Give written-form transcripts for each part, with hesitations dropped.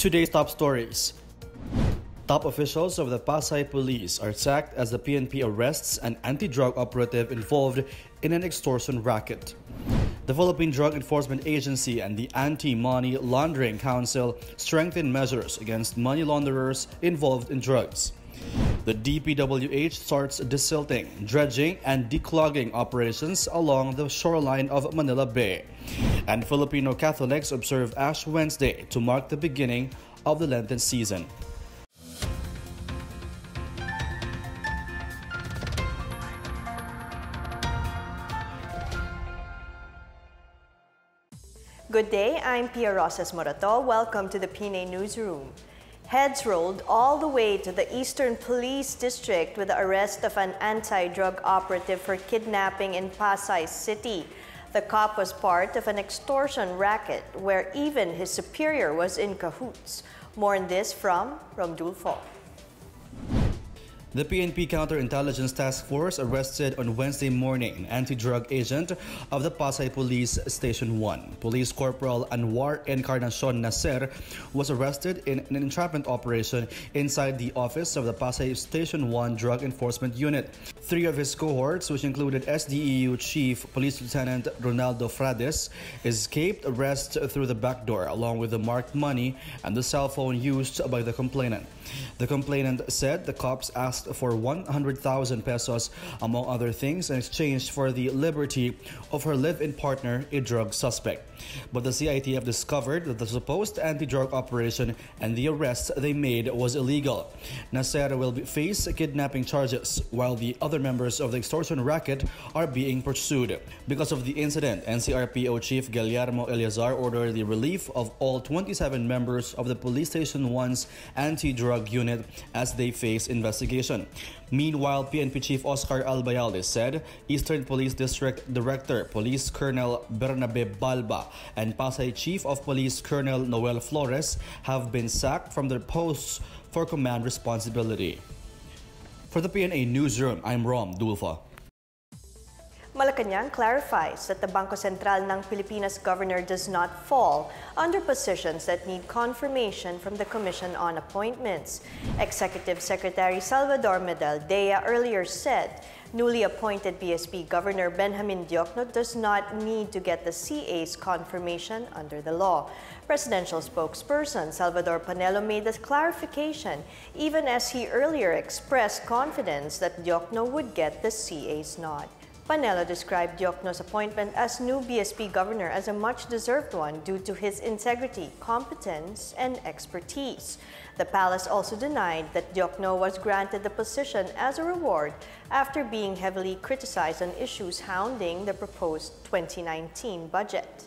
Today's top stories. Top officials of the Pasay police are sacked as the PNP arrests an anti-drug operative involved in an extortion racket. The Philippine Drug Enforcement Agency and the Anti-Money Laundering Council strengthen measures against money launderers involved in drugs. The DPWH starts desilting, dredging, and declogging operations along the shoreline of Manila Bay. And Filipino Catholics observe Ash Wednesday to mark the beginning of the Lenten season. Good day, I'm Pia Rosas Morato. Welcome to the PNA Newsroom. Heads rolled all the way to the Eastern Police District with the arrest of an anti-drug operative for kidnapping in Pasay City. The cop was part of an extortion racket where even his superior was in cahoots. More on this from Romdulfo. The PNP Counterintelligence Task Force arrested on Wednesday morning an anti-drug agent of the Pasay Police Station 1. Police Corporal Anwar Encarnacion Nacer was arrested in an entrapment operation inside the office of the Pasay Station 1 Drug Enforcement Unit. Three of his cohorts, which included SDEU Chief Police Lieutenant Ronaldo Frades, escaped arrest through the back door along with the marked money and the cell phone used by the complainant. The complainant said the cops asked for 100,000 pesos, among other things, in exchange for the liberty of her live-in partner, a drug suspect. But the CITF discovered that the supposed anti-drug operation and the arrest they made was illegal. Nacer will face kidnapping charges, while the other members of the extortion racket are being pursued. Because of the incident, NCRPO Chief Guillermo Eleazar ordered the relief of all 27 members of the Police Station 1's anti-drug unit as they face investigation. Meanwhile, PNP Chief Oscar Albayalde said Eastern Police District Director Police Colonel Bernabe Balba and Pasay Chief of Police Colonel Noel Flores have been sacked from their posts for command responsibility. For the PNA Newsroom, I'm Rom Dulfa. Malacanang clarifies that the Bangko Sentral ng Pilipinas governor does not fall under positions that need confirmation from the Commission on Appointments. Executive Secretary Salvador Medaldea earlier said newly appointed PSP Governor Benjamin Diokno does not need to get the CA's confirmation under the law. Presidential spokesperson Salvador Panelo made this clarification even as he earlier expressed confidence that Diokno would get the CA's nod. Panelo described Diokno's appointment as new BSP governor as a much-deserved one due to his integrity, competence, and expertise. The palace also denied that Diokno was granted the position as a reward after being heavily criticized on issues hounding the proposed 2019 budget.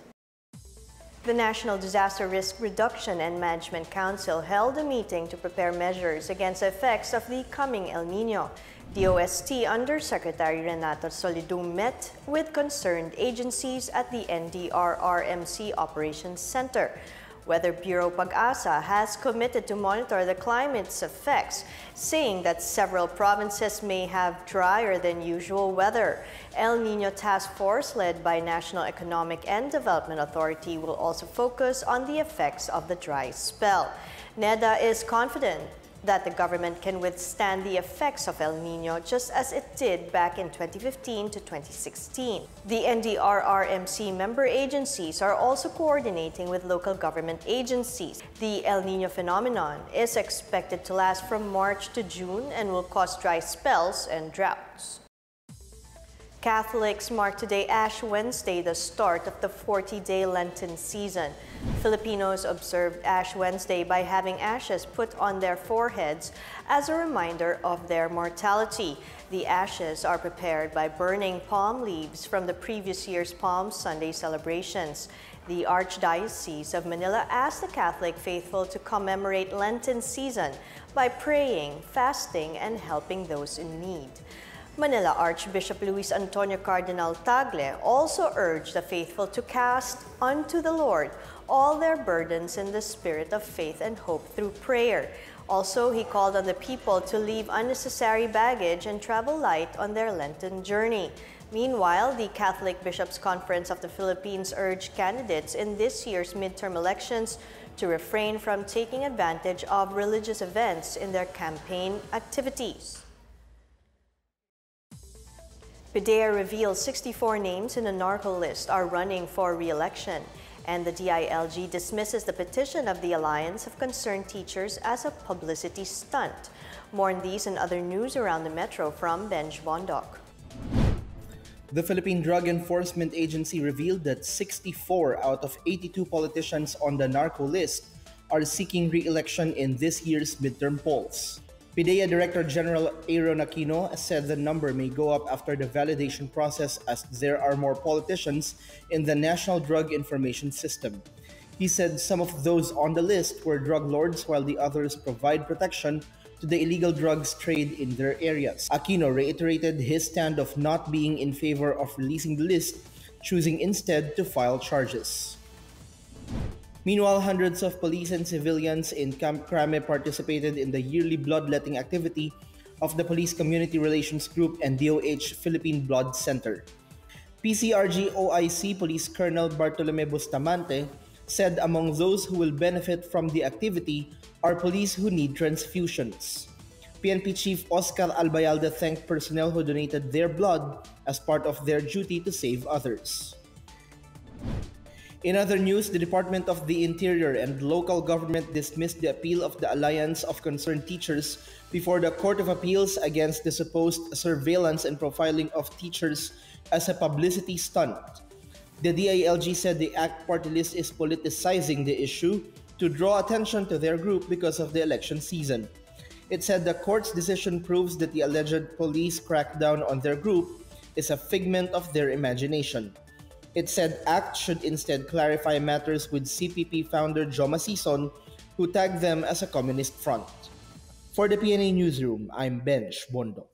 The National Disaster Risk Reduction and Management Council held a meeting to prepare measures against the effects of the coming El Niño. DOST Undersecretary Renato Solidum met with concerned agencies at the NDRRMC Operations Center. Weather Bureau Pag-asa has committed to monitor the climate's effects, saying that several provinces may have drier than usual weather. El Niño Task Force, led by National Economic and Development Authority, will also focus on the effects of the dry spell. NEDA is confident that the government can withstand the effects of El Niño just as it did back in 2015 to 2016. The NDRRMC member agencies are also coordinating with local government agencies. The El Niño phenomenon is expected to last from March to June and will cause dry spells and droughts. Catholics mark today Ash Wednesday, the start of the 40-day Lenten season. Filipinos observed Ash Wednesday by having ashes put on their foreheads as a reminder of their mortality. The ashes are prepared by burning palm leaves from the previous year's Palm Sunday celebrations. The Archdiocese of Manila asked the Catholic faithful to commemorate Lenten season by praying, fasting, and helping those in need. Manila Archbishop Luis Antonio Cardinal Tagle also urged the faithful to cast unto the Lord all their burdens in the spirit of faith and hope through prayer. Also, he called on the people to leave unnecessary baggage and travel light on their Lenten journey. Meanwhile, the Catholic Bishops' Conference of the Philippines urged candidates in this year's midterm elections to refrain from taking advantage of religious events in their campaign activities. PDEA reveals 64 names in a narco list are running for re-election, and the DILG dismisses the petition of the Alliance of Concerned Teachers as a publicity stunt. More on these and other news around the metro from Benj Bondoc. The Philippine Drug Enforcement Agency revealed that 64 out of 82 politicians on the narco list are seeking re-election in this year's midterm polls. PDEA Director General Aaron Aquino said the number may go up after the validation process as there are more politicians in the National Drug Information System. He said some of those on the list were drug lords while the others provide protection to the illegal drugs trade in their areas. Aquino reiterated his stand of not being in favor of releasing the list, choosing instead to file charges. Meanwhile, hundreds of police and civilians in Camp Crame participated in the yearly bloodletting activity of the Police Community Relations Group and DOH Philippine Blood Center. PCRG OIC Police Colonel Bartolome Bustamante said among those who will benefit from the activity are police who need transfusions. PNP Chief Oscar Albayalde thanked personnel who donated their blood as part of their duty to save others. In other news, the Department of the Interior and local government dismissed the appeal of the Alliance of Concerned Teachers before the Court of Appeals against the supposed surveillance and profiling of teachers as a publicity stunt. The DILG said the ACT party list is politicizing the issue to draw attention to their group because of the election season. It said the court's decision proves that the alleged police crackdown on their group is a figment of their imagination. It said ACT should instead clarify matters with CPP founder Joma Sison, who tagged them as a communist front. For the PNA Newsroom, I'm Benj Bondo.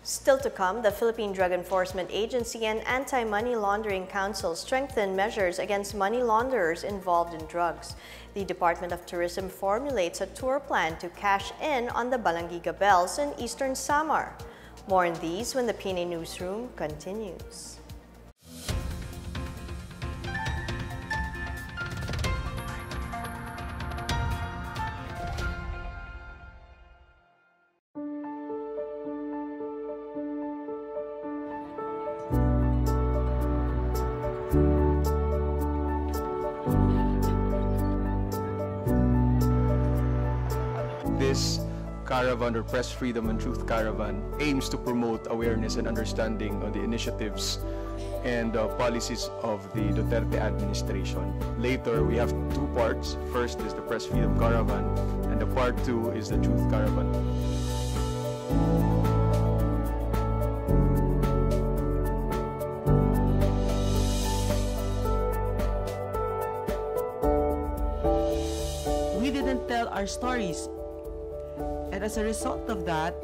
Still to come, the Philippine Drug Enforcement Agency and Anti-Money Laundering Council strengthen measures against money launderers involved in drugs. The Department of Tourism formulates a tour plan to cash in on the Balanggi Gabels in Eastern Samar. More on these when the PNA Newsroom continues. This caravan, or Press Freedom and Truth Caravan, aims to promote awareness and understanding on the initiatives and policies of the Duterte administration. Later, we have two parts. First is the Press Freedom Caravan, and the part two is the Truth Caravan. We didn't tell our stories. And as a result of that,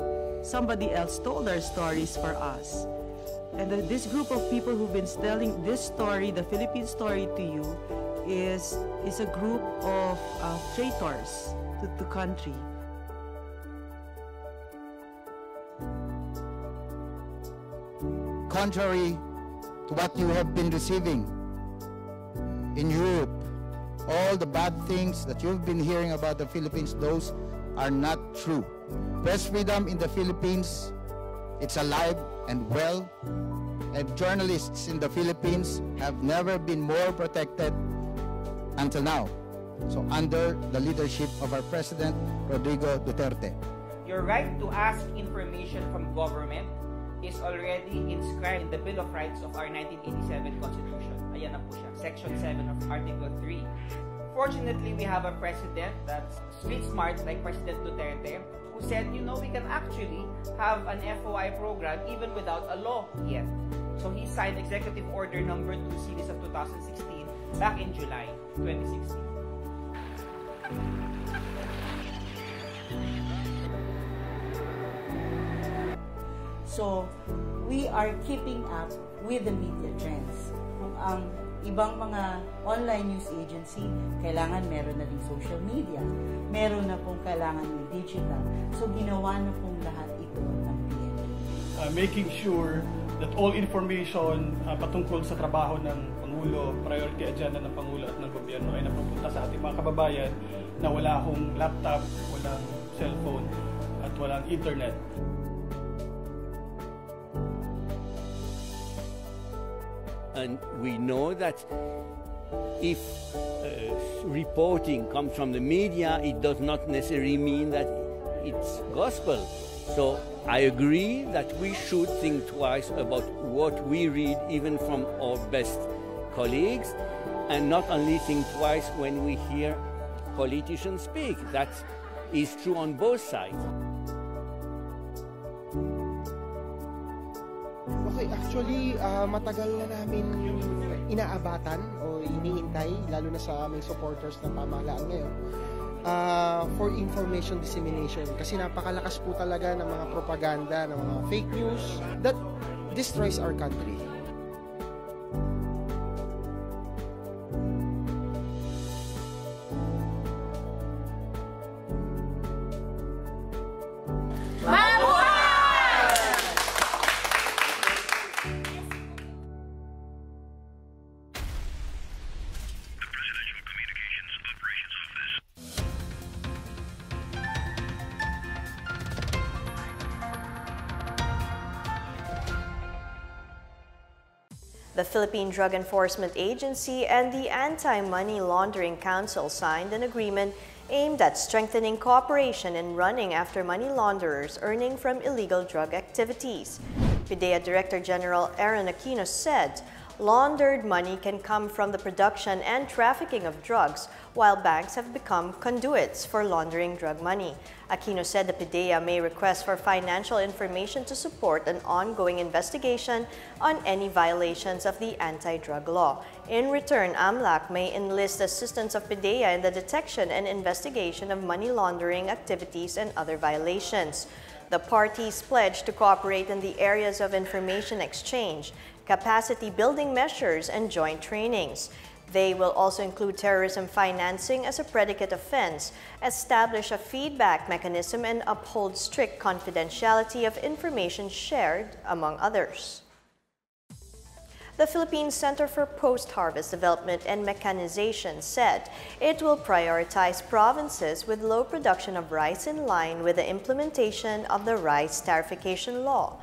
somebody else told our stories for us. And this group of people who've been telling this story, the Philippine story to you, is a group of traitors to the country. Contrary to what you have been receiving in Europe, all the bad things that you've been hearing about the Philippines, those are not true. Press freedom in the Philippines, it's alive and well, and journalists in the Philippines have never been more protected until now. So under the leadership of our President, Rodrigo Duterte. Your right to ask information from government is already inscribed in the Bill of Rights of our 1987 Constitution. Ayan na po siya, Section 7 of Article 3. Fortunately, we have a president that's street smart like President Duterte, who said, you know, we can actually have an FOI program even without a law yet. So he signed Executive Order Number 2 Series of 2016 back in July 2016. So, we are keeping up with the media trends. Kung ang ibang mga online news agency, kailangan meron na rin social media. Meron na pong kailangan yung digital. So, ginawa na pong lahat ito ng PNA. Making sure that all information patungkol sa trabaho ng Pangulo, priority agenda ng Pangulo at ng gobyerno ay napupunta sa ating mga kababayan na wala akong laptop, walang cellphone at walang internet. And we know that if reporting comes from the media, it does not necessarily mean that it's gospel. So I agree that we should think twice about what we read, even from our best colleagues, and not only think twice when we hear politicians speak. That is true on both sides. Okay, actually, matagal na namin inaabatan o iniintay, lalo na sa aming supporters ng pamahalaan ngayon, for information dissemination. Kasi napakalakas po talaga ng mga propaganda, ng mga fake news that destroys our country. The Philippine Drug Enforcement Agency and the Anti-Money Laundering Council signed an agreement aimed at strengthening cooperation in running after money launderers earning from illegal drug activities. PDEA Director General Aaron Aquino said, laundered money can come from the production and trafficking of drugs, while banks have become conduits for laundering drug money. Aquino said the PDEA may request for financial information to support an ongoing investigation on any violations of the anti-drug law. In return, AMLC may enlist the assistance of PDEA in the detection and investigation of money laundering activities and other violations. The parties pledged to cooperate in the areas of information exchange, capacity building measures, and joint trainings. They will also include terrorism financing as a predicate offense, establish a feedback mechanism, and uphold strict confidentiality of information shared, among others. The Philippine Center for Post-Harvest Development and Mechanization said it will prioritize provinces with low production of rice in line with the implementation of the rice tariffication law.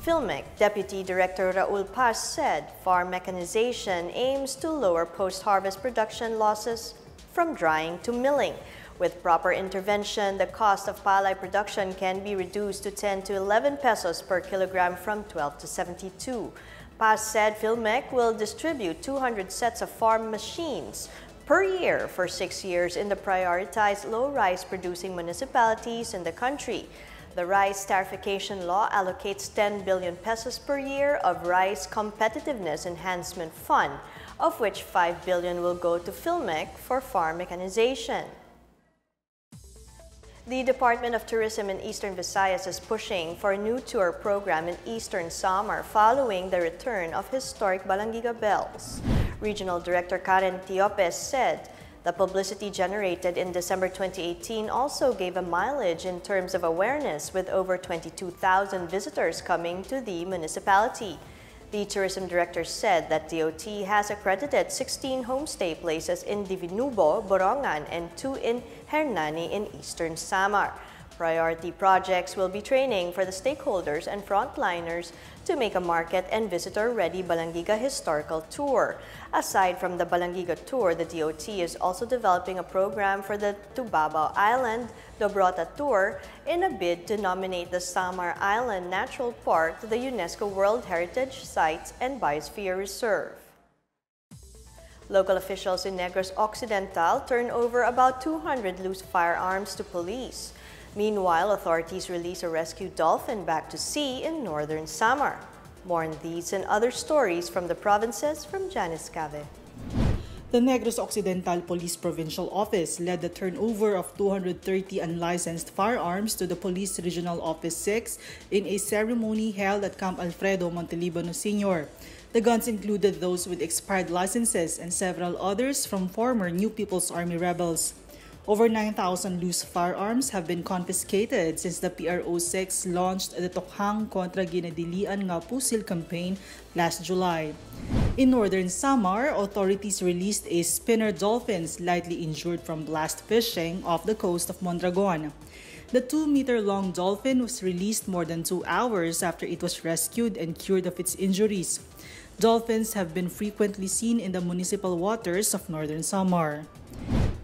PhilMec Deputy Director Raul Paz said farm mechanization aims to lower post-harvest production losses from drying to milling. With proper intervention, the cost of palay production can be reduced to 10 to 11 pesos per kilogram from 12 to 72. Paz said PhilMec will distribute 200 sets of farm machines per year for 6 years in the prioritized low rice producing municipalities in the country. The rice tariffication law allocates 10 billion pesos per year of Rice Competitiveness Enhancement Fund, of which 5 billion will go to PhilMec for farm mechanization. The Department of Tourism in Eastern Visayas is pushing for a new tour program in Eastern Samar following the return of historic Balangiga bells. Regional Director Karen Tiopes said the publicity generated in December 2018 also gave a mileage in terms of awareness, with over 22,000 visitors coming to the municipality. The tourism director said that DOT has accredited 16 homestay places in Divinubo, Borongan, and 2 in Hernani in Eastern Samar. Priority projects will be training for the stakeholders and frontliners to make a market and visitor-ready Balangiga historical tour. Aside from the Balangiga tour, the DOT is also developing a program for the Tubabao Island Dobrota tour in a bid to nominate the Samar Island Natural Park to the UNESCO World Heritage Sites and Biosphere Reserve. Local officials in Negros Occidental turned over about 200 loose firearms to police. Meanwhile, authorities released a rescued dolphin back to sea in northern Samar. More on these and other stories from the provinces from Janice Cave. The Negros Occidental Police Provincial Office led the turnover of 230 unlicensed firearms to the Police Regional Office 6 in a ceremony held at Camp Alfredo Montelibano Sr. The guns included those with expired licenses and several others from former New People's Army rebels. Over 9,000 loose firearms have been confiscated since the PRO6 launched the Tokhang Kontra Ginadilian Nga Pusil campaign last July. In northern Samar, authorities released a spinner dolphin slightly injured from blast fishing off the coast of Mondragon. The 2-meter-long dolphin was released more than 2 hours after it was rescued and cured of its injuries. Dolphins have been frequently seen in the municipal waters of northern Samar.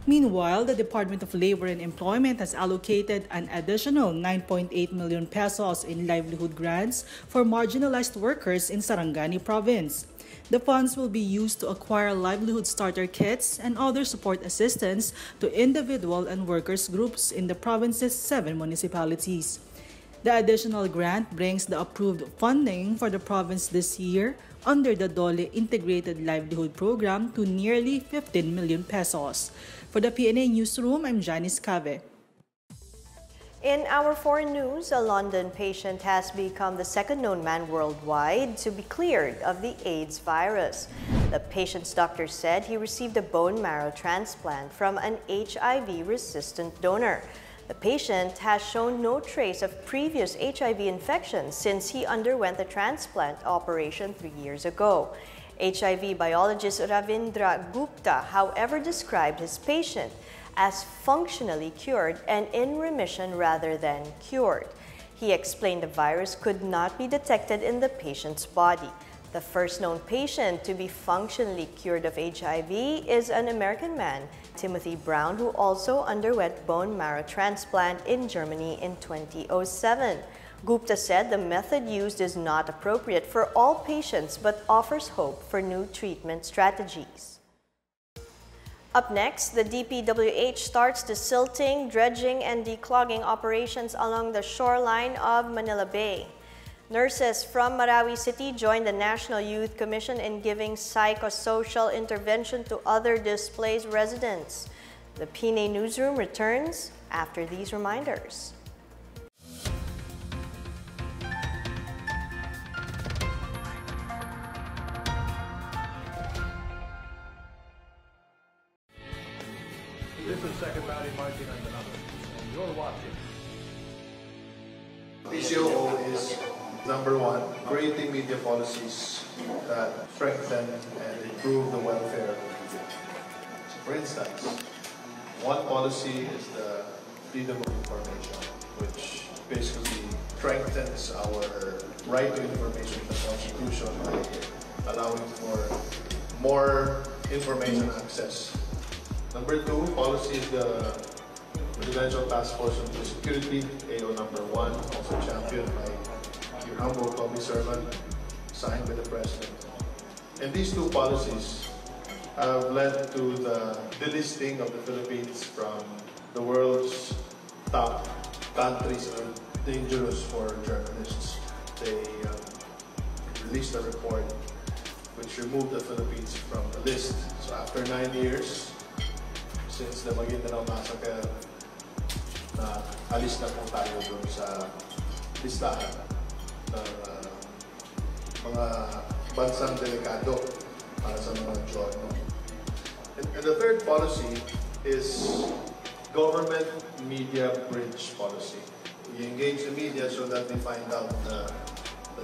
Meanwhile, the Department of Labor and Employment has allocated an additional 9.8 million pesos in livelihood grants for marginalized workers in Sarangani Province. The funds will be used to acquire livelihood starter kits and other support assistance to individual and workers groups in the province's 7 municipalities. The additional grant brings the approved funding for the province this year under the DOLE Integrated Livelihood Program to nearly 15 million pesos. For the PNA Newsroom, I'm Janice Cave. In our foreign news, a London patient has become the second known man worldwide to be cleared of the AIDS virus. The patient's doctor said he received a bone marrow transplant from an HIV-resistant donor. The patient has shown no trace of previous HIV infection since he underwent the transplant operation 3 years ago. HIV biologist Ravindra Gupta, however, described his patient as functionally cured and in remission rather than cured. He explained the virus could not be detected in the patient's body. The first known patient to be functionally cured of HIV is an American man, Timothy Brown, who also underwent bone marrow transplant in Germany in 2007. Gupta said the method used is not appropriate for all patients but offers hope for new treatment strategies. Up next, the DPWH starts desilting, dredging, and declogging operations along the shoreline of Manila Bay. Nurses from Marawi City joined the National Youth Commission in giving psychosocial intervention to other displaced residents. The PNA Newsroom returns after these reminders. This is Second Valley Martin and another, and you're watching. PCOO is number one, creating media policies that strengthen and improve the welfare of the media. So for instance, one policy is the freedom of information, which basically strengthens our right to information in the Constitution by allowing for more information access. Number two, policy is the Presidential Task Force on Security, AO number one, also championed by your humble public servant, signed by the President. And these two policies have led to the delisting of the Philippines from the world's top countries that are dangerous for journalists. They released a report which removed the Philippines from the list. So after 9 years, since the Maguindanao Massacre, alis na po tayo doon sa listahan ng mga bansang delikado para sa mga journal. And the third policy is government media bridge policy. We engage the media so that they find out the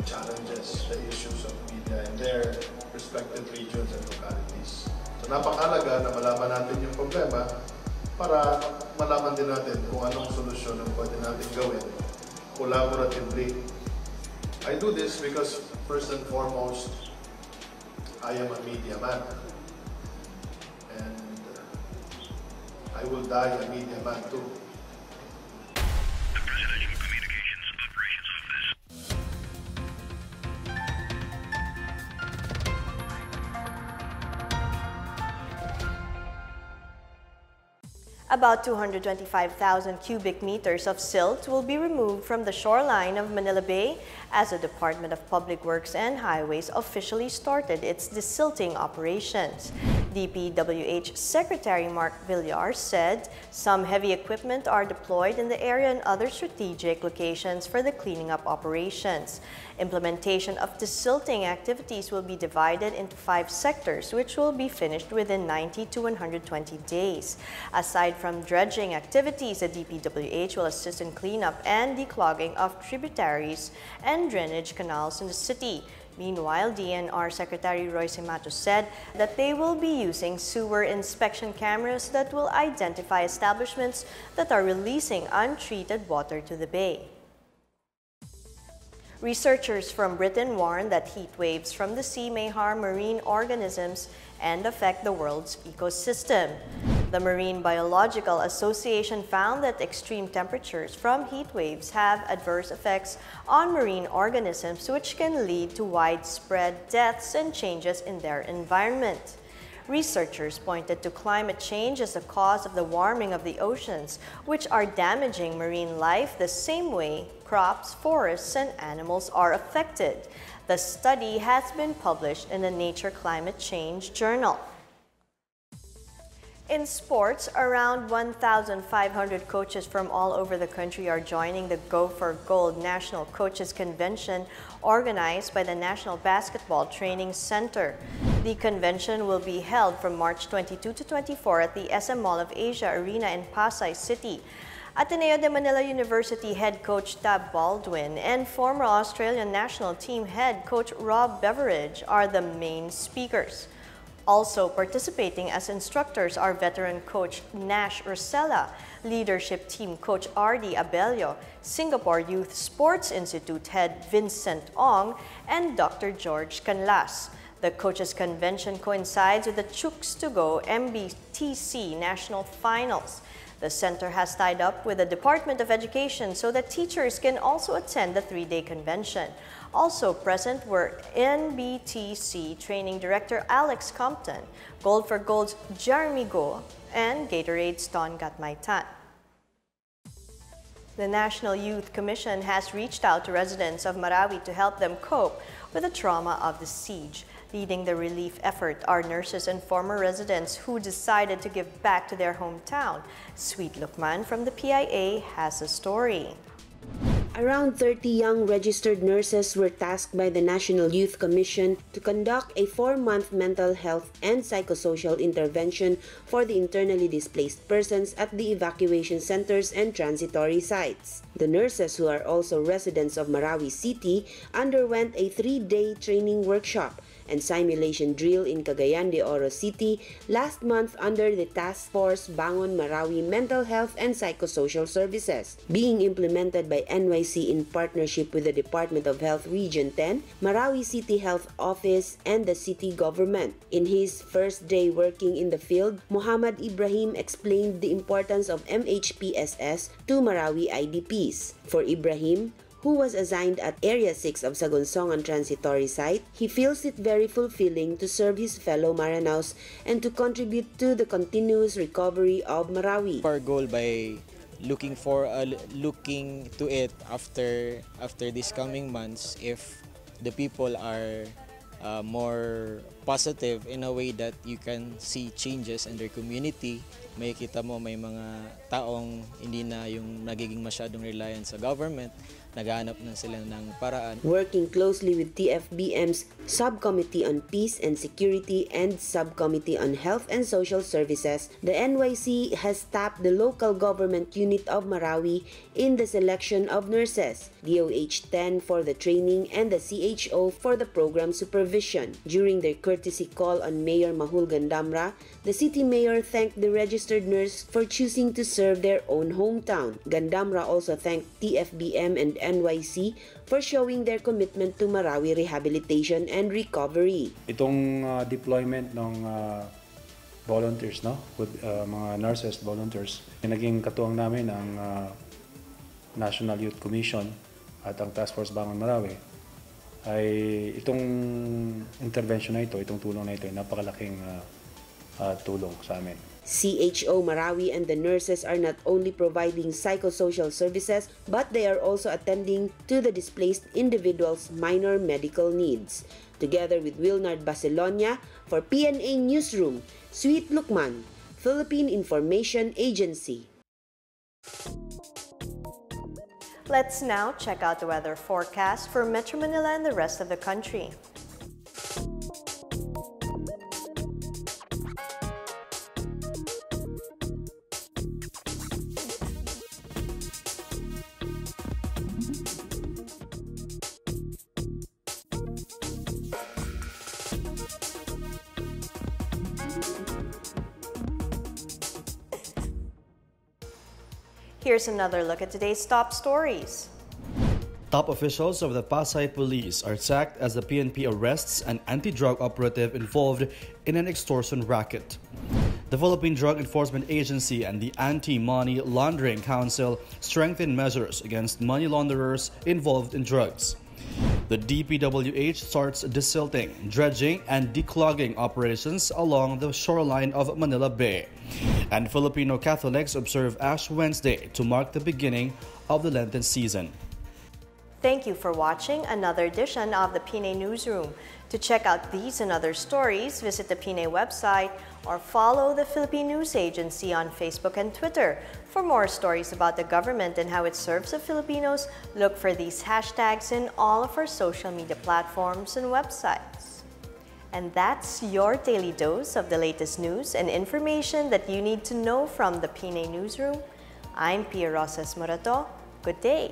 challenges, the issues of media in their respective regions and localities. So napakahalaga na malaman natin yung problema para malaman din natin kung anong solusyon ang pwede natin gawin collaboratively. I do this because first and foremost, I am a media man. And I will die a media man too. About 225,000 cubic meters of silt will be removed from the shoreline of Manila Bay as the Department of Public Works and Highways officially started its desilting operations. DPWH Secretary Mark Villar said some heavy equipment are deployed in the area and other strategic locations for the cleaning up operations. Implementation of desilting activities will be divided into 5 sectors, which will be finished within 90 to 120 days. Aside from dredging activities, the DPWH will assist in cleanup and declogging of tributaries and drainage canals in the city. Meanwhile, DNR Secretary Royce Matos said that they will be using sewer inspection cameras that will identify establishments that are releasing untreated water to the bay. Researchers from Britain warn that heat waves from the sea may harm marine organisms and affect the world's ecosystem. The Marine Biological Association found that extreme temperatures from heat waves have adverse effects on marine organisms, which can lead to widespread deaths and changes in their environment. Researchers pointed to climate change as the cause of the warming of the oceans, which are damaging marine life the same way crops, forests, and animals are affected. The study has been published in the Nature Climate Change Journal. In sports, around 1,500 coaches from all over the country are joining the Go for Gold National Coaches Convention organized by the National Basketball Training Center. The convention will be held from March 22 to 24 at the SM Mall of Asia Arena in Pasay City. Ateneo de Manila University head coach Tab Baldwin and former Australian national team head coach Rob Beveridge are the main speakers. Also participating as instructors are veteran coach Nash Rosella, leadership team coach Ardy Abello, Singapore Youth Sports Institute head Vincent Ong, and Dr. George Canlas. The Coaches Convention coincides with the Chooks to Go MBTC National Finals. The center has tied up with the Department of Education so that teachers can also attend the three-day convention. Also present were NBTC Training Director Alex Compton, Gold for Gold's Jeremy Go, and Gatorade's Don Gatmaitan. The National Youth Commission has reached out to residents of Marawi to help them cope with the trauma of the siege. Leading the relief effort are nurses and former residents who decided to give back to their hometown. Sweet Lukman from the PIA has a story. Around 30 young registered nurses were tasked by the National Youth Commission to conduct a 4-month mental health and psychosocial intervention for the internally displaced persons at the evacuation centers and transitory sites. The nurses, who are also residents of Marawi City, underwent a 3-day training workshop and simulation drill in Cagayan de Oro City last month under the Task Force Bangon Marawi Mental Health and Psychosocial Services, being implemented by NYC in partnership with the Department of Health Region 10, Marawi City Health Office, and the city government. In his first day working in the field, Muhammad Ibrahim explained the importance of MHPSS to Marawi IDPs. For Ibrahim, who was assigned at Area 6 of Sagonsongan Transitory Site, he feels it very fulfilling to serve his fellow Maranaos and to contribute to the continuous recovery of Marawi. Our goal by looking to it after these coming months, if the people are more positive in a way that you can see changes in their community, makikita mo may mga taong hindi na yung nagiging masyadong reliant sa government, naghahanap na sila ng paraan. Working closely with TFBM's Subcommittee on Peace and Security and Subcommittee on Health and Social Services, the NYC has tapped the local government unit of Marawi in the selection of nurses, DOH-10 for the training and the CHO for the program supervision. During their courtesy call on Mayor Mahul Gandamra, the city mayor thanked the registered nurse for choosing to serve their own hometown. Gandamra also thanked TFBM and NYC for showing their commitment to Marawi rehabilitation and recovery. Itong deployment ng volunteers, no, with mga nurses, volunteers, naging katuwang namin ang National Youth Commission at ang Task Force Bangon Marawi, ay itong intervention na ito, itong tulong na ito, ay napakalaking tulong sa amin. CHO Marawi and the nurses are not only providing psychosocial services, but they are also attending to the displaced individuals' minor medical needs. Together with Wilnard Bacelonia for PNA Newsroom, Sweet Lukman, Philippine Information Agency. Let's now check out the weather forecast for Metro Manila and the rest of the country. Here's another look at today's top stories. Top officials of the Pasay police are sacked as the PNP arrests an anti-drug operative involved in an extortion racket. The Philippine Drug Enforcement Agency and the Anti-Money Laundering Council strengthen measures against money launderers involved in drugs. The DPWH starts desilting, dredging, and declogging operations along the shoreline of Manila Bay. And Filipino Catholics observe Ash Wednesday to mark the beginning of the Lenten season. Thank you for watching another edition of the PNA Newsroom. To check out these and other stories, visit the PNA website or follow the Philippine News Agency on Facebook and Twitter. For more stories about the government and how it serves the Filipinos, look for these hashtags in all of our social media platforms and websites. And that's your daily dose of the latest news and information that you need to know from the PNA Newsroom. I'm Pia Rosas Morato. Good day.